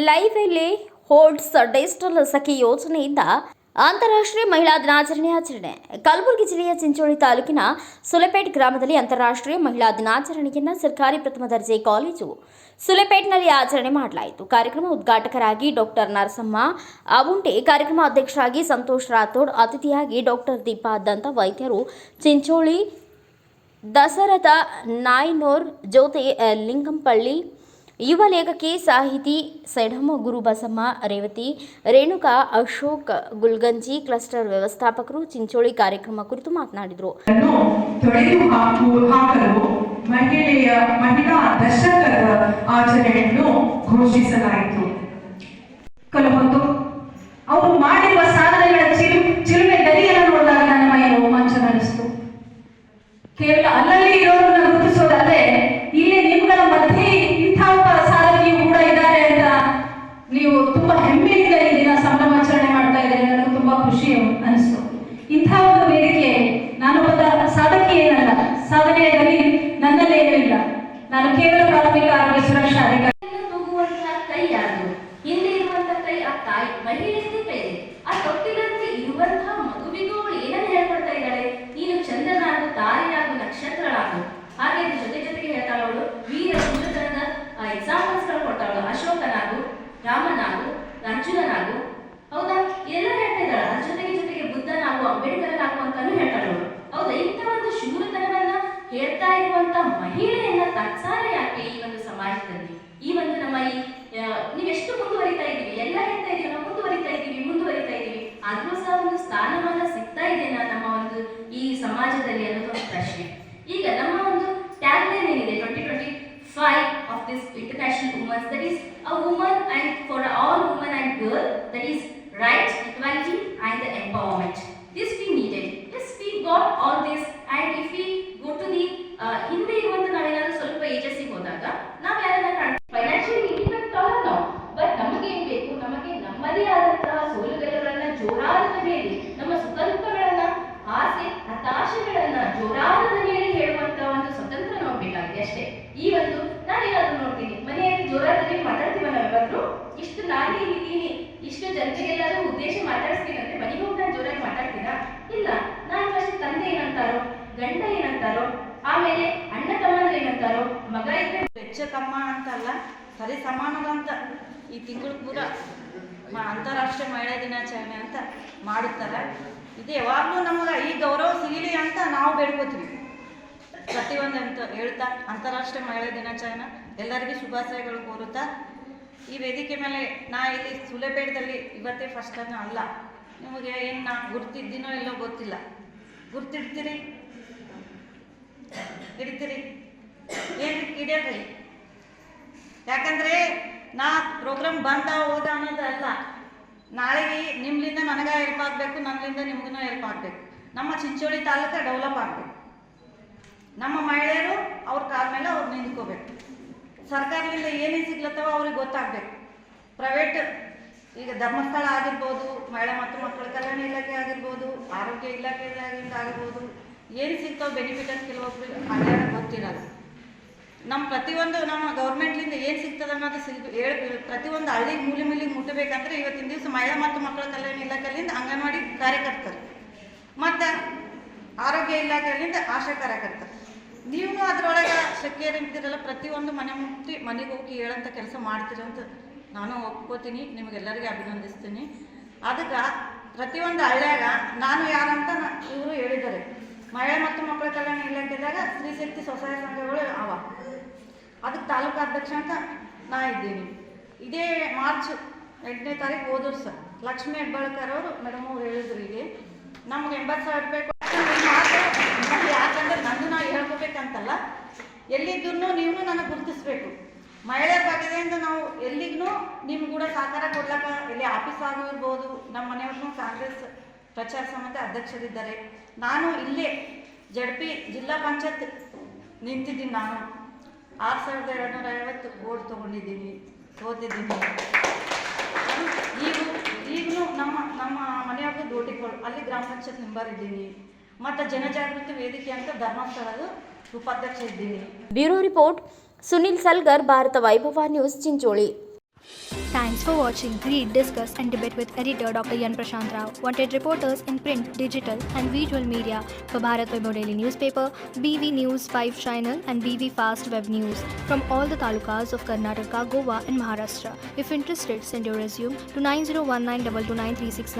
Lively holds digital ಸಖಿ ಯೋಜನೆಯಿಂದ ಅಂತಾರಾಷ್ಟ್ರೀಯ ಮಹಿಳಾ ದಿನಾಚರಣೆ ಆಚರಣೆ. ಕಲಬುರಗಿ ಜಿಲ್ಲೆಯ ಚಿಂಚೋಳಿ ತಾಲೂಕಿನ ಸುಲೆಪೇಟ್ ಗ್ರಾಮದಲ್ಲಿ ಅಂತಾರಾಷ್ಟ್ರೀಯ ಮಹಿಳಾ ದಿನಾಚರಣೆಯನ್ನು ಸರ್ಕಾರಿ ಪ್ರಥಮ ದರ್ಜೆ ಕಾಲೇಜು ಸುಲೆಪೇಟ್ನಲ್ಲಿ ಆಚರಣೆ ಮಾಡಲಾಯಿತು. ಕಾರ್ಯಕ್ರಮ ಉದ್ಘಾಟಕರಾಗಿ ಡಾಕ್ಟರ್ ನರಸಮ್ಮ ಆವುಂಟೆ, ಕಾರ್ಯಕ್ರಮ ಅಧ್ಯಕ್ಷರಾಗಿ ಸಂತೋಷ್ ರಾಥೋಡ್, ಅತಿಥಿಯಾಗಿ ಡಾಕ್ಟರ್ ದೀಪಾ ದಂತ ವೈದ್ಯರು, ಚಿಂಚೋಳಿ ದಸರಥ ನಾಯ್ನೂರ್, ಜ್ಯೋತಿ ಲಿಂಗಂಪಳ್ಳಿ, ಯುವ ಲೇಖಕಿ ಸಾಹಿತಿ ಸೆಡಮ ಗುರುಬಸಮ್ಮ, ರೇವತಿ, ರೇಣುಕಾ, ಅಶೋಕ್ ಗುಲ್ಗಂಜಿ, ಕ್ಲಸ್ಟರ್ ವ್ಯವಸ್ಥಾಪಕರು ಚಿಂಚೋಳಿ ಕಾರ್ಯಕ್ರಮ ಕುರಿತು ಮಾತನಾಡಿದರು. ಮಹಿಳಾ ದಶಕದ ಆಚರಣೆಯನ್ನು ಘೋಷಿಸಲಾಯಿತು. ಕೆಲವೊಂದು ಅವರು ಮಾಡಿರುವ ಸಾಧನೆಗಳ ಚಿಲುಮೆ ಗರಿಯನ್ನು ನೋಡಿದಾಗ ನನ್ನ ಮೈ ರೋಮಾಂಚನ ಅನಿಸ್ತು. ಕೇವಲ ಅಲ್ಲಲ್ಲಿ ಇರೋರನ್ನ ಗುರುತಿಸೋದಲ್ಲದೆ ಇಲ್ಲಿ ನಿಮ್ಗಳ ಮಧ್ಯೆ ಇಂಥ ಒಬ್ಬ ಸಾಧಕಿಯು ಕೂಡ ಇದ್ದಾರೆ ಅಂತ ನೀವು ತುಂಬಾ ಹೆಮ್ಮೆಯಿಂದ ಈ ದಿನ ಸಂಭ್ರಮಾಚರಣೆ ಮಾಡ್ತಾ ಇದ್ದಾರೆ. ನನಗೆ ತುಂಬಾ ಖುಷಿ ಅನಿಸ್ತು. ಇಂಥ ಒಂದು ವೇದಿಕೆ, ನಾನು ಒಬ್ಬ ಸಾಧಕಿ ಏನಲ್ಲ, ಸಾಧನೆಯಲ್ಲಿ ನನ್ನಲ್ಲೇನೂ ಇಲ್ಲ. ನಾನು ಕೇವಲ ಪ್ರಾಥಮಿಕ ಆರೋಗ್ಯ ಸುರಕ್ಷಾ ಅಧಿಕಾರಿ. ತೂಗುವಂತಹ ಕೈ ಯಾರು? ಹಿಂದೆ ಇರುವಂತಹ ಕೈ ಆ ತಾಯಿ ಮಹಿಳೆಯದೇ ಕೈ. ಆ ತೊಟ್ಟಿಲಂತೆ ಇರುವಂತಹ ಮಗುವಿಗೂ ಏನನ್ನು ಹೇಳ್ಕೊಡ್ತಾ ಇದ್ದಾಳೆ? ನೀನು ಚಂದ್ರನಾಗು, ತಾರೆಯಾಗು, ನಕ್ಷತ್ರಳಾಗು. ಹಾಗೆ ಜೊತೆಗೆ ಹೇಳ್ತಾಳು ಅವಳು ವೀರ ಶೂರತನದ ಎಕ್ಸಾಂಪಲ್ಸ್ ಗಳು ಕೊಡ್ತಾಳು. ಅಶೋಕನಾಗು, ರಾಮನಾಗು, ಅರ್ಜುನನಾಗು, ಹೌದಾ? ಎಲ್ಲ ಹೇಳ್ತಾ ಇದ್ದಾಳೆ. ಅದ್ರ ಜೊತೆಗೆ ಬುದ್ಧನಾಗು, ಅಂಬೇಡ್ಕರನಾಗು ಅಂತಾನು ಹೇಳ್ತಾಳು. ಹೌದಾ? ಇಂಥ ಒಂದು ಶೂರತನವನ್ನ ಹೇಳ್ತಾ ಇರುವಂತ ಮಹಿಳೆಯನ್ನ ತತ್ಸಾರ ಯಾಕೆ ಈ ಒಂದು ಸಮಾಜದಲ್ಲಿ? ಈ ಒಂದು ನಮ್ಮ ನೀವೆಷ್ಟು ಮುಂದುವರಿತಾ ಇದ್ದೀವಿ, ಎಲ್ಲ ಹೇಳ್ತಾ ಇದೀವಿ, ನಾವು ಮುಂದುವರಿತಾ ಇದ್ದೀವಿ, ಆದ್ರೂ ಸಹ ಒಂದು ಸ್ಥಾನಮಾನ ಸಿಗ್ತಾ ಇದೆನಾ ನಮ್ಮ ಒಂದು ಈ ಸಮಾಜದಲ್ಲಿ ಅನ್ನೋದು ಒಂದು ಪ್ರಶ್ನೆ. ಈಗ ನಮ್ಮ ಒಂದು ಟ್ಯಾಗ್ಲೈನ್ ಏನಿದೆ 2025 of this international women's, that is a woman and for all woman and girl, that is right, equality and empowerment. This we needed. Yes, we got all this. And if we go to the ಹಿಂದೆ ಇರುವಂತ ನಾವೇನಾದ್ರೂ ಸ್ವಲ್ಪ ಏಜಸ್ಸಿಗೆ ಹೋದಾಗ ನಾವು ಯಾರನ್ನ financially independent ಅಲ್ಲ ನಾವು. But ನಮಗೆ ಏನ್ ಬೇಕು? ನಮಗೆ ನಮ್ಮದೇ ಆದಂತಹ ಸೋಲುಗೆಲುಗಳನ್ನ ಜೋರಾದ ಧ್ವನಿಯಲ್ಲಿ, ನಮ್ಮ ಸುಖ ದುಃಖಗಳನ್ನ, ಆಸೆ ಹತಾಶೆಗಳನ್ನ ಜೋರಾದ ಧ್ವನಿಯಲ್ಲಿ ಹೇಳುವಂತ ಒಂದು ಸ್ವತಂತ್ರ ನಾವು ಬೇಕಾಗಿದೆ ಅಷ್ಟೇ. ಈ ಒಂದು ನಾನೇನಾದ್ರೂ ನೋಡ್ತೀನಿ ಮನೆಯಲ್ಲಿ ಜೋರಾದ ಧ್ವನಿಯಲ್ಲಿ ಮಾತಾಡ್ತೀವಲ್ಲ, ಯಾವಾದ್ರು ಇಷ್ಟು ನಾನು ಇದ್ದೀನಿ, ಇಷ್ಟು ಜನತೆಗೆಲ್ಲಾದ್ರೂ ಉದ್ದೇಶ ಮಾತಾಡಿಸ್ತೀನಿ ಅಂದ್ರೆ ಮನೆಗೆ ಹೋಗಿ ನಾನು ಜೋರಾಗಿ ಮಾತಾಡ್ತೀರಾ? ಇಲ್ಲ. ನಾನು ಫಸ್ಟ್ ತಂದೆ ಏನಂತಾರೋ, ಗಂಡ ಏನಂತಾರೋ, ಆಮೇಲೆ ಅಣ್ಣ ತಮ್ಮಂದ್ರೆ ಏನಂತಾರೋ, ಮಗ ಇದ್ರೆ ಹೆಚ್ಚ ಕಮ್ಮ ಅಂತಲ್ಲ, ಸರಿ ಸಮಾನದಂತ ಈ ತಿಂಗಳು ಪೂರ ಅಂತಾರಾಷ್ಟ್ರೀಯ ಮಹಿಳಾ ದಿನಾಚರಣೆ ಅಂತ ಮಾಡುತ್ತಾರೆ. ಇದು ಯಾವಾಗಲೂ ನಮಗೆ ಈ ಗೌರವ ಸಿಗಲಿ ಅಂತ ನಾವು ಬೇಡ್ಕೋತೀವಿ. ಪ್ರತಿಯೊಂದು ಅಂತ ಹೇಳ್ತಾ ಅಂತಾರಾಷ್ಟ್ರೀಯ ಮಹಿಳಾ ದಿನಾಚರಣೆ ಎಲ್ಲರಿಗೂ ಶುಭಾಶಯಗಳು ಕೋರುತ್ತಾ, ಈ ವೇದಿಕೆ ಮೇಲೆ ನಾ ಇಲ್ಲಿ ಸುಲೆಪೇಟದಲ್ಲಿ ಇವತ್ತೇ ಫಸ್ಟ್ ಟೈಮ್ ಅಲ್ಲ. ನಿಮಗೆ ಏನು ನಾ ಗುರ್ತಿದ್ದೀನೋ ಇಲ್ಲೋ ಗೊತ್ತಿಲ್ಲ. ಗುರ್ತಿಡ್ತೀರಿ, ಹಿಡಿತೀರಿ, ಏನು ಹಿಡಿಯಲ್ರಿ. ಯಾಕಂದರೆ ನಾ ಪ್ರೋಗ್ರಾಮ್ ಬಂದ ಹೋದ ಅನ್ನೋದು ಅಲ್ಲ. ನಾಳೆಗೆ ನಿಮ್ಮಿಂದ ನನಗೆ ಹೆಲ್ಪ್ ಆಗಬೇಕು, ನನ್ನಿಂದ ನಿಮಗೂ ಹೆಲ್ಪ್ ಆಗಬೇಕು. ನಮ್ಮ ಚಿಂಚೋಳಿ ತಾಲೂಕು ಡೆವಲಪ್ ಆಗಬೇಕು. ನಮ್ಮ ಮಹಿಳೆಯರು ಅವ್ರ ಕಾಲ ಮೇಲೆ ಅವ್ರು ನಿಂತ್ಕೋಬೇಕು. ಸರ್ಕಾರದಿಂದ ಏನೇನು ಸಿಗ್ಲತ್ತವ ಅವ್ರಿಗೆ ಗೊತ್ತಾಗಬೇಕು. ಪ್ರೈವೇಟ್ ಈಗ ಧರ್ಮಸ್ಥಳ ಆಗಿರ್ಬೋದು, ಮಹಿಳಾ ಮತ್ತು ಮಕ್ಕಳ ಕಲ್ಯಾಣ ಇಲಾಖೆ ಆಗಿರ್ಬೋದು, ಆರೋಗ್ಯ ಇಲಾಖೆಯಿಂದ ಆಗಿರ್ಬೋದು, ಏನು ಸಿಗ್ತಾವೆ ಬೆನಿಫಿಟ್ ಅಂತ ಕೆಲವೊಬ್ರಿಗೆ ಹಳ್ಳಿಯಾಗ ಗೊತ್ತಿರಲ್ಲ. ನಮ್ಮ ಪ್ರತಿಯೊಂದು ನಮ್ಮ ಗೌರ್ಮೆಂಟ್ಲಿಂದ ಏನು ಸಿಗ್ತದೆ ಅನ್ನೋದು ಪ್ರತಿಯೊಂದು ಹಳ್ಳಿಗೆ ಮೂಲಿಗೆ ಮುಟ್ಟಬೇಕಂದ್ರೆ ಇವತ್ತಿನ ದಿವಸ ಮಹಿಳಾ ಮತ್ತು ಮಕ್ಕಳ ಕಲ್ಯಾಣ ಇಲಾಖೆಯಿಂದ ಅಂಗನವಾಡಿ ಕಾರ್ಯಕರ್ತರು ಮತ್ತು ಆರೋಗ್ಯ ಇಲಾಖೆಯಿಂದ ಆಶಾ ಕಾರ್ಯಕರ್ತರು, ನೀವು ಅದರೊಳಗೆ ಶಕ್ತಿಯರಿರ್ತೀರಲ್ಲ, ಪ್ರತಿಯೊಂದು ಮನೆಗೆ ಹೋಗಿ ಹೇಳೋಂಥ ಕೆಲಸ ಮಾಡ್ತೀರಂತ ನಾನು ಒಪ್ಕೋತೀನಿ. ನಿಮಗೆಲ್ಲರಿಗೂ ಅಭಿನಂದಿಸ್ತೀನಿ. ಅದಕ್ಕೆ ಪ್ರತಿಯೊಂದು ಹಳ್ಳಿಯಾಗ ನಾನು ಯಾರಂತ ಇವರು ಹೇಳಿದ್ದಾರೆ. ಮಹಿಳಾ ಮತ್ತು ಮಕ್ಕಳ ಕಲ್ಯಾಣ ಇಲಾಖೆದಾಗ ಸ್ತ್ರೀಶಕ್ತಿ ಸ್ವಸಹಾಯ ಸಂಘಗಳು ಅವ. ಅದಕ್ಕೆ ತಾಲೂಕು ಅಧ್ಯಕ್ಷ ಅಂತ ನಾ ಇದ್ದೀನಿ. ಇದೇ ಮಾರ್ಚ್ 8ನೇ ತಾರೀಕು ಹೋದ ವರ್ಷ ಲಕ್ಷ್ಮೀ ಹೆಬ್ಬಾಳ್ಕರ್ ಅವರು ಮೇಡಮ್ ಅವ್ರು ಹೇಳಿದ್ರು, ಈಗ ನಮ್ಗೆ 80,000 ರೂಪಾಯಿ ಮಾತು. ಯಾಕಂದ್ರೆ ನಂದು ನಾವು ಹೇಳ್ಕೋಬೇಕಂತಲ್ಲ, ಎಲ್ಲಿದ್ದೂ ನೀವು ನನಗೆ ಗುರುತಿಸ್ಬೇಕು. ಮಹಿಳೆಯರ ಬಗೆಯಿಂದ ನಾವು ಎಲ್ಲಿಗೂ ನಿಮ್ಗೆ ಕೂಡ ಸಹಕಾರ ಕೊಡ್ಲಾಕ ಎಲ್ಲಿ ಆಫೀಸ್ ಆಗಿರ್ಬೋದು. ನಮ್ಮ ಮನೆಯವ್ರನ್ನೂ ಕಾಂಗ್ರೆಸ್ ಪ್ರಚಾರ ಸಮಿತಿ ಅಧ್ಯಕ್ಷರಿದ್ದಾರೆ. ನಾನು ಇಲ್ಲೇ ಜಡ್ಪಿ ಜಿಲ್ಲಾ ಪಂಚಾಯತ್ ನಿಂತಿದ್ದೀನಿ. ನಾನು 6,250 ಓಟ್ ತೊಗೊಂಡಿದ್ದೀನಿ, ಸೋತಿದ್ದೀನಿ. ಈಗಲೂ ನಮ್ಮ ಮನೆಯವ್ರದ್ದು ದೋಟಿಗಳು ಅಲ್ಲಿ ಗ್ರಾಮ ಪಂಚಾಯತ್ ಮೆಂಬರ್ ಇದ್ದೀನಿ. ಮತ್ತು ಜನಜಾಗೃತಿ ವೇದಿಕೆ ಅಂತ ಧರ್ಮಸ್ಥಳದ ಉಪಾಧ್ಯಕ್ಷ ಇದ್ದೀನಿ. ಬ್ಯೂರೋ ರಿಪೋರ್ಟ್, ಸುನಿಲ್ ಸಲ್ಗರ್, ಭಾರತ ವೈಭವ news, Chincholi. Thanks for watching Read, Discuss and Debate with editor Dr. Yan Prashant Rao. Wanted reporters in print, digital and visual media for Bharat Vaibhav Daily Newspaper, BV News 5 Channel and BV Fast Web News from all the talukas of Karnataka, Goa and Maharashtra. If interested, send your resume to 9019229369.